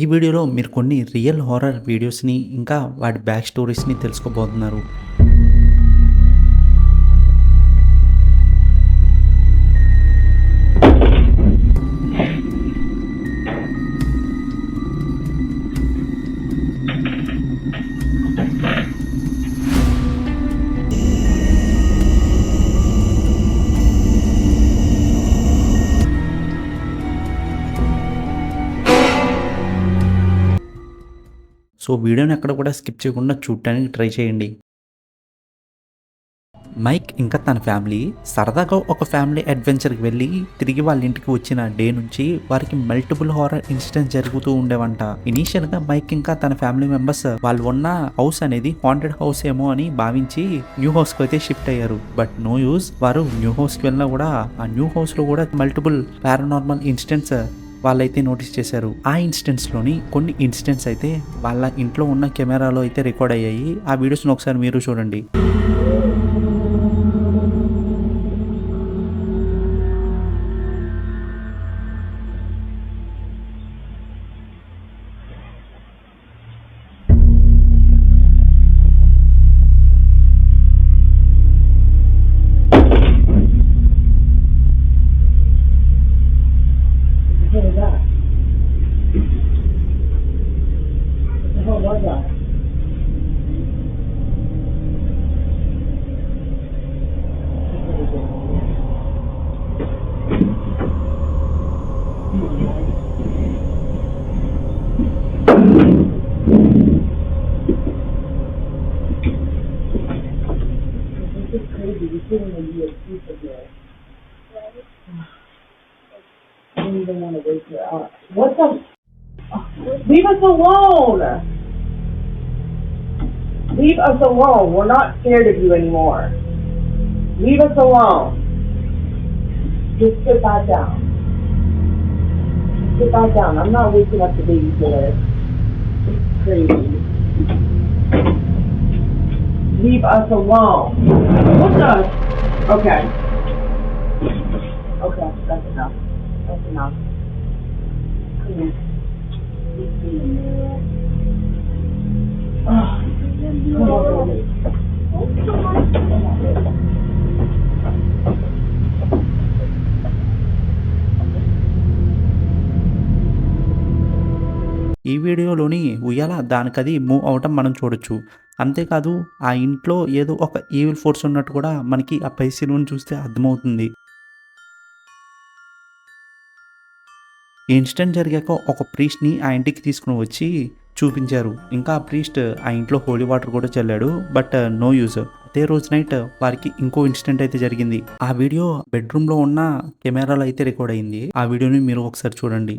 ఈ వీడియోలో మీరు కొన్ని రియల్ హారర్ వీడియోస్‌ని, ఇంకా వాటి బ్యాక్ స్టోరీస్‌ని తెలుసుకోబోతున్నారు. సో, వీడియోని ఎక్కడ కూడా స్కిప్ చేయకుండా చూడటానికి ట్రై చేయండి. మైక్ ఇంకా తన ఫ్యామిలీ సరదాగా ఒక ఫ్యామిలీ అడ్వెంచర్‌కి వెళ్ళి తిరిగి వాళ్ళ ఇంటికి వచ్చిన డే నుంచి వారికి మల్టిపుల్ హారర్ ఇన్సిడెంట్స్ జరుగుతూ ఉండేవంట. ఇనీషియల్‌గా మైక్ ఇంకా తన ఫ్యామిలీ మెంబర్స్ వాళ్ళు ఉన్న హౌస్ అనేది హాంటెడ్ హౌస్ ఏమో అని భావించి న్యూ హౌస్‌కి అయితే షిఫ్ట్ అయ్యారు. But no use. వారు న్యూ హౌస్‌కి వెళ్ళినా కూడా ఆ న్యూ హౌస్‌లో కూడా మల్టిపుల్ పారానార్మల్ ఇన్సిడెంట్స్ వాళ్ళైతే నోటీస్ చేశారు. ఆ ఇన్సిడెంట్స్‌లోని కొన్ని ఇన్సిడెంట్స్ అయితే వాళ్ళ ఇంట్లో ఉన్న కెమెరాలో అయితే రికార్డ్ అయ్యాయి. ఆ వీడియోస్‌ని ఒకసారి మీరు చూడండి. What was that? What the hell was that? This is crazy. We shouldn't even be a people here. I don't even want to wake her up. What the? Leave us alone! Leave us alone. We're not scared of you anymore. Leave us alone. Just sit back down. Sit back down. I'm not waking up the babysitter. It's crazy. Leave us alone. What the? Okay. Okay, that's enough. That's enough. Come here. Come over here. ఈ వీడియోలోని ఉయ్యాల దానికది move అవ్వటం మనం చూడొచ్చు. అంతేకాదు ఆ ఇంట్లో ఏదో ఒక ఈవిల్ ఫోర్స్ ఉన్నట్టు కూడా మనకి ఆ పై సీన్‌ని చూస్తే అర్థమవుతుంది. ఈ ఇన్సిడెంట్ జరిగాక ఒక ప్రీస్ట్‌ని ఆ ఇంటికి తీసుకొని వచ్చి చూపించారు. ఇంకా ఆ ప్రీస్ట్ ఆ ఇంట్లో హోలీ వాటర్ కూడా చల్లాడు. But no use. అదే రోజు నైట్ వారికి ఇంకో ఇన్సిడెంట్ అయితే జరిగింది. ఆ వీడియో బెడ్‌రూమ్‌లో ఉన్న కెమెరాలో అయితే రికార్డ్ అయింది. ఆ వీడియోని మీరు ఒకసారి చూడండి.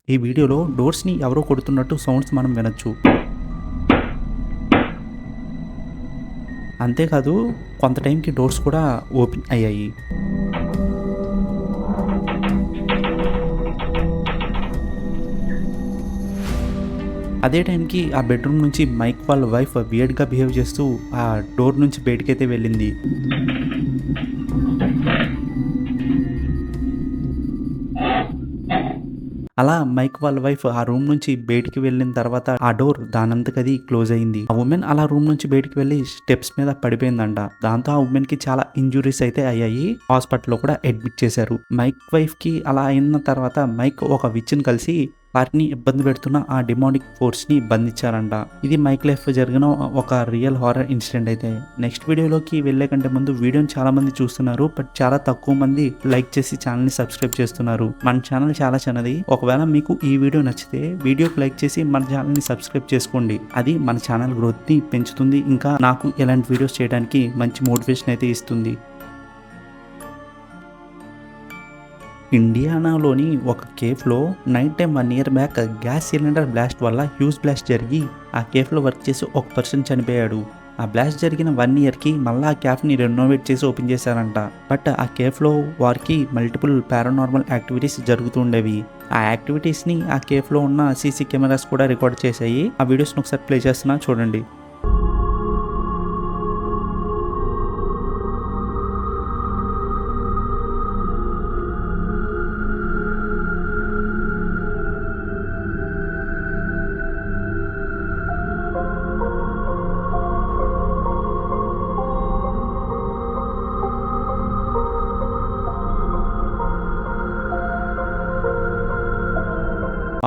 ఈ వీడియోలో డోర్స్‌ని ఎవరో కొడుతున్నట్టు సౌండ్స్ మనం వినొచ్చు. అంతేకాదు కొంత టైంకి డోర్స్ కూడా ఓపెన్ అయ్యాయి. అదే టైంకి ఆ బెడ్రూమ్ నుంచి మైక్ వాళ్ళ వైఫ్ వియర్డ్గా బిహేవ్ చేస్తూ ఆ డోర్ నుంచి బయటకైతే వెళ్ళింది. అలా మైక్ వాళ్ళ వైఫ్ ఆ రూమ్ నుంచి బయటికి వెళ్ళిన తర్వాత ఆ డోర్ దానంతకది క్లోజ్ అయింది. ఆ ఉమెన్ అలా రూమ్ నుంచి బయటికి వెళ్ళి స్టెప్స్ మీద పడిపోయిందంట. దాంతో ఆ ఉమెన్ కి చాలా ఇంజురీస్ అయితే అయ్యాయి. హాస్పిటల్లో కూడా అడ్మిట్ చేశారు. మైక్ వైఫ్ కి అలా అయిన తర్వాత మైక్ ఒక విచ్ ని కలిసి వారిని ఇబ్బంది పెడుతున్న ఆ డిమానిక్ ఫోర్స్ ని బంధించారంట. ఇది మైక్ లైఫ్ జరిగిన ఒక రియల్ హారర్ ఇన్సిడెంట్ అయితే. నెక్స్ట్ వీడియోలోకి వెళ్లే కంటే ముందు వీడియోని చాలా మంది చూస్తున్నారు, బట్ చాలా తక్కువ మంది లైక్ చేసి ఛానల్ ని సబ్స్క్రైబ్ చేస్తున్నారు. మన ఛానల్ చాలా చిన్నది. ఒకవేళ మీకు ఈ వీడియో నచ్చితే వీడియోకి లైక్ చేసి మన ఛానల్ ని సబ్స్క్రైబ్ చేసుకోండి. అది మన ఛానల్ గ్రోత్ ని పెంచుతుంది. ఇంకా నాకు ఇలాంటి వీడియోస్ చేయడానికి మంచి మోటివేషన్ అయితే ఇస్తుంది. ఇండియానాలోని ఒక కేఫ్లో night time 1 year back gas cylinder blast వల్ల హ్యూజ్ బ్లాస్ట్ జరిగి ఆ కేఫ్లో వర్క్ చేసి ఒక పర్సన్ చనిపోయాడు. ఆ బ్లాస్ట్ జరిగిన 1 yearకి మళ్ళీ ఆ కేఫ్ని రెనోవేట్ చేసి ఓపెన్ చేశారంట. బట్ ఆ కేఫ్లో వారికి మల్టిపుల్ పారానార్మల్ యాక్టివిటీస్ జరుగుతూ ఉండేవి. ఆ యాక్టివిటీస్ని ఆ కేఫ్లో ఉన్న సీసీ కెమెరాస్ కూడా రికార్డ్ చేశాయి. ఆ వీడియోస్ని ఒకసారి ప్లే చేస్తున్నా చూడండి.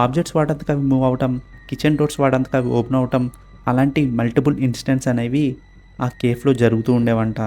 ఆబ్జెక్ట్స్ వాడంతకు అవి మూవ్ అవటం, కిచెన్ డోర్స్ వాడంతకు అవి ఓపెన్ అవటం, అలాంటి మల్టిపుల్ ఇన్సిడెంట్స్ అనేవి ఆ కేఫ్లో జరుగుతూ ఉండేవంట.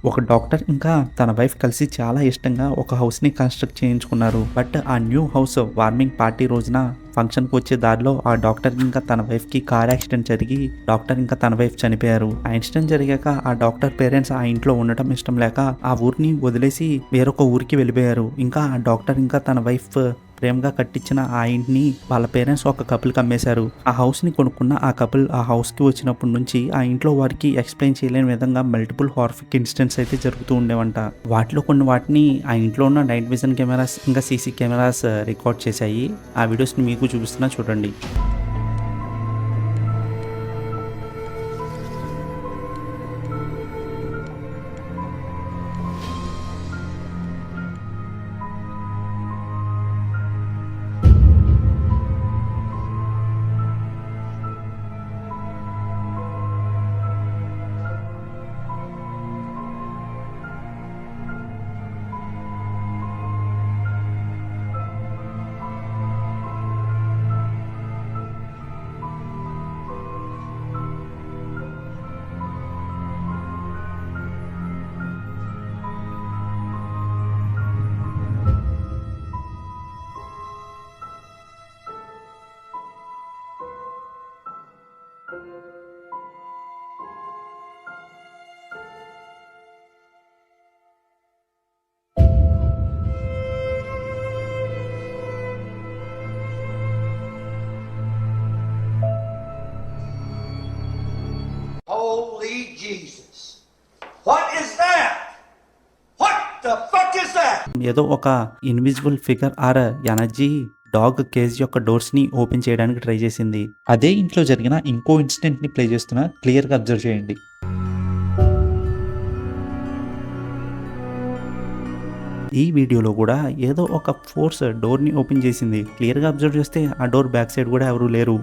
ఒక డాక్టర్ ఇంకా తన వైఫ్ కలిసి చాలా ఇష్టంగా ఒక హౌస్ని కన్స్ట్రక్ట్ చేయించుకున్నారు. బట్ ఆ న్యూ హౌస్ వార్మింగ్ పార్టీ రోజున ఫంక్షన్కి వచ్చే దారిలో ఆ డాక్టర్ ఇంకా తన వైఫ్కి కార్ యాక్సిడెంట్ జరిగి డాక్టర్ ఇంకా తన వైఫ్ చనిపోయారు. ఆ ఇన్సిడెంట్ జరిగాక ఆ డాక్టర్ పేరెంట్స్ ఆ ఇంట్లో ఉండటం ఇష్టం లేక ఆ ఊరిని వదిలేసి వేరొక ఊరికి వెళ్ళిపోయారు. ఇంకా ఆ డాక్టర్ ఇంకా తన వైఫ్ ప్రేమగా కట్టించిన ఆ ఇంటిని వాళ్ళ పేరెంట్స్ ఒక కపుల్కి అమ్మేశారు. ఆ హౌస్ని కొనుక్కున్న ఆ కపుల్ ఆ హౌస్కి వచ్చినప్పటి నుంచి ఆ ఇంట్లో వారికి ఎక్స్ప్లెయిన్ చేయలేని విధంగా మల్టిపుల్ హారిఫిక్ ఇన్సిడెంట్స్ అయితే జరుగుతూ ఉండేవంట. వాటిలో కొన్ని వాటిని ఆ ఇంట్లో ఉన్న నైట్ విజన్ కెమెరాస్ ఇంకా సీసీ కెమెరాస్ రికార్డ్ చేశాయి. ఆ వీడియోస్ని మీకు చూపిస్తున్నా చూడండి. Holy Jesus. What is that? What the fuck is that? ఏదో ఒక invisible figure or energy dog cage యొక్క డోర్స్ ని ఓపెన్ చేయడానికి ట్రై చేసింది. అదే ఇంట్లో జరిగిన ఇంకో ఇన్సిడెంట్ ని ప్లే చేస్తున్నా, క్లియర్ గా అబ్జర్వ్ చేయండి. ఈ వీడియోలో కూడా ఏదో ఒక ఫోర్స్ డోర్ ని ఓపెన్ చేసింది. క్లియర్ గా అబ్జర్వ్ చేస్తే ఆ డోర్ బ్యాక్ సైడ్ కూడా ఎవరు లేరు.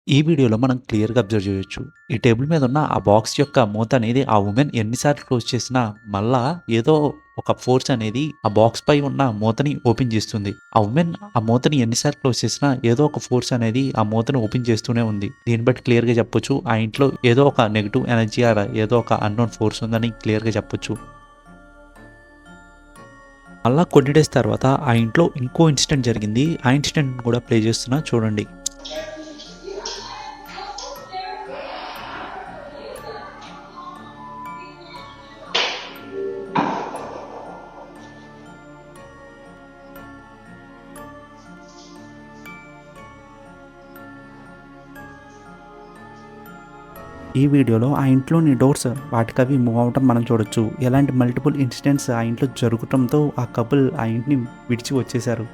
ఈ వీడియోలో మనం క్లియర్‌గా అబ్జర్వ్ చేయొచ్చు. ఈ టేబుల్ మీద ఉన్న ఆ బాక్స్ యొక్క మూత అనేది ఆ వుమెన్ ఎన్నిసార్లు క్లోజ్ చేసినా మళ్ళా ఏదో ఒక ఫోర్స్ అనేది ఆ బాక్స్ పై ఉన్న మూతని ఓపెన్ చేస్తుంది. ఆ వుమెన్ ఆ మూతని ఎన్నిసార్లు క్లోజ్ చేసినా ఏదో ఒక ఫోర్స్ అనేది ఆ మూతని ఓపెన్ చేస్తూనే ఉంది. దీన్ని బట్టి క్లియర్‌గా చెప్పొచ్చు ఆ ఇంట్లో ఏదో ఒక నెగెటివ్ ఎనర్జీ ఆర్ ఏదో ఒక అన్‌నోన్ ఫోర్స్ ఉందని క్లియర్‌గా చెప్పొచ్చు. మళ్ళా కొన్ని డేస్ తర్వాత ఆ ఇంట్లో ఇంకో ఇన్సిడెంట్ జరిగింది. ఆ ఇన్సిడెంట్‌ని కూడా ప్లే చేస్తున్నా చూడండి. ఈ వీడియోలో ఆ ఇంట్లోని డోర్స్ వాటికవి మూవ్ అవ్వటం మనం చూడొచ్చు. ఎలాంటి మల్టిపుల్ ఇన్సిడెంట్స్ ఆ ఇంట్లో జరగటంతో ఆ కపుల్ ఆ ఇంటిని విడిచి వచ్చేశారు.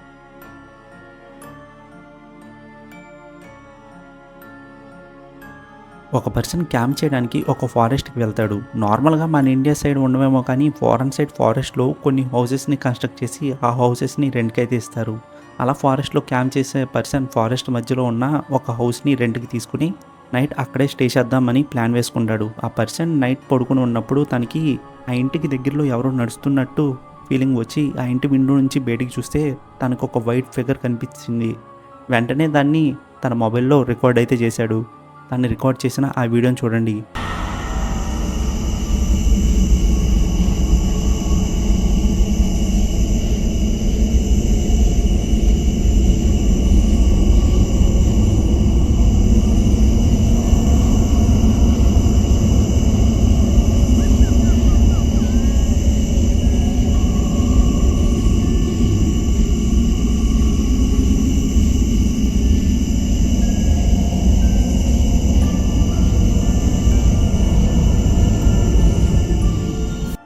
ఒక పర్సన్ క్యాంప్ చేయడానికి ఒక ఫారెస్ట్‌కి వెళ్తాడు. నార్మల్‌గా మన ఇండియా సైడ్ ఉండవేమో కానీ ఫారెన్ సైడ్ ఫారెస్ట్‌లో కొన్ని హౌసెస్‌ని కన్‌స్ట్రక్ట్ చేసి ఆ హౌసెస్‌ని రెంట్‌కైతే ఇస్తారు. అలా ఫారెస్ట్‌లో క్యాంప్ చేసే పర్సన్ ఫారెస్ట్ మధ్యలో ఉన్న ఒక హౌస్‌ని రెంట్‌కి తీసుకొని నైట్ అక్కడే స్టే చేద్దామని ప్లాన్ వేసుకుంటాడు. ఆ పర్సన్ నైట్ పడుకొని ఉన్నప్పుడు తనకి ఆ ఇంటికి దగ్గరలో ఎవరో నడుస్తున్నట్టు ఫీలింగ్ వచ్చి ఆ ఇంటి విండో నుంచి బయటికి చూస్తే తనకు ఒక వైట్ ఫిగర్ కనిపించింది. వెంటనే దాన్ని తన మొబైల్‌లో రికార్డ్ అయితే చేశాడు. దాన్ని రికార్డ్ చేసిన ఆ వీడియోని చూడండి.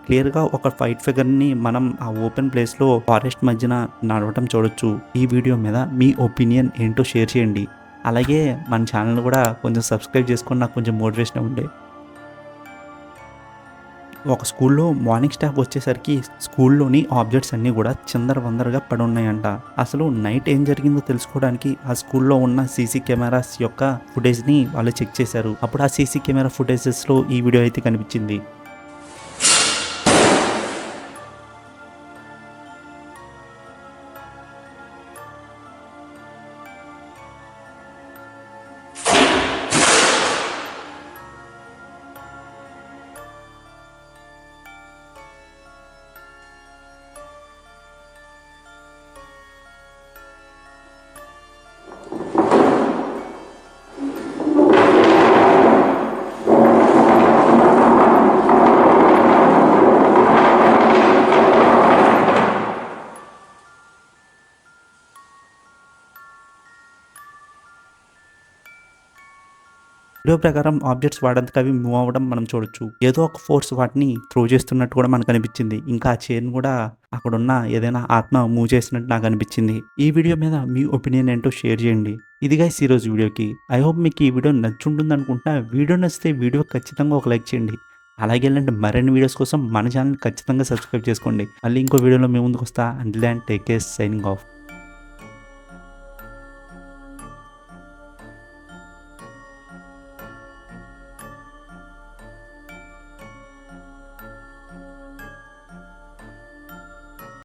క్లియర్‌గా ఒక వైట్ ఫిగర్‌ని మనం ఆ ఓపెన్ ప్లేస్‌లో ఫారెస్ట్ మధ్యన నడవటం చూడొచ్చు. ఈ వీడియో మీద మీ ఒపీనియన్ ఏంటో షేర్ చేయండి. అలాగే మన ఛానల్‌ని కూడా కొంచెం సబ్స్క్రైబ్ చేసుకొని నాకు కొంచెం మోటివేషన్ ఇవ్వండి. ఒక స్కూల్‌లో మార్నింగ్ స్టాఫ్ వచ్చేసరికి స్కూల్‌లోని ఆబ్జెక్ట్స్ అన్నీ కూడా చిందరవందరగా పడున్నాయంట. అసలు నైట్ ఏం జరిగిందో తెలుసుకోవడానికి ఆ స్కూల్‌లో ఉన్న సీసీ కెమెరాస్ యొక్క ఫుటేజ్‌ని వాళ్ళు చెక్ చేశారు. అప్పుడు ఆ సీసీ కెమెరా ఫుటేజెస్‌లో ఈ వీడియో అయితే కనిపించింది. వీడియో ప్రకారం ఆబ్జెక్ట్స్ వాడంతకు అవి మూవ్ అవ్వడం మనం చూడొచ్చు. ఏదో ఒక ఫోర్స్ వాటిని త్రో చేస్తున్నట్టు కూడా మనకు అనిపించింది. ఇంకా ఆ చైర్‌ని కూడా అక్కడున్న ఏదైనా ఆత్మ మూవ్ చేసినట్టు నాకు అనిపించింది. ఈ వీడియో మీద మీ ఒపీనియన్ ఏంటో షేర్ చేయండి. ఇది గైస్ ఈరోజు వీడియోకి. ఐ హోప్ మీకు ఈ వీడియో నచ్చుంటుంది అనుకుంటా. వీడియో నచ్చితే వీడియో ఖచ్చితంగా ఒక లైక్ చేయండి. అలాగే ఇలాంటి మరిన్ని వీడియోస్ కోసం మన ఛానల్ ఖచ్చితంగా సబ్స్క్రైబ్ చేసుకోండి. మళ్ళీ ఇంకో వీడియోలో మీ ముందుకు వస్తా. Until then take care, signing of.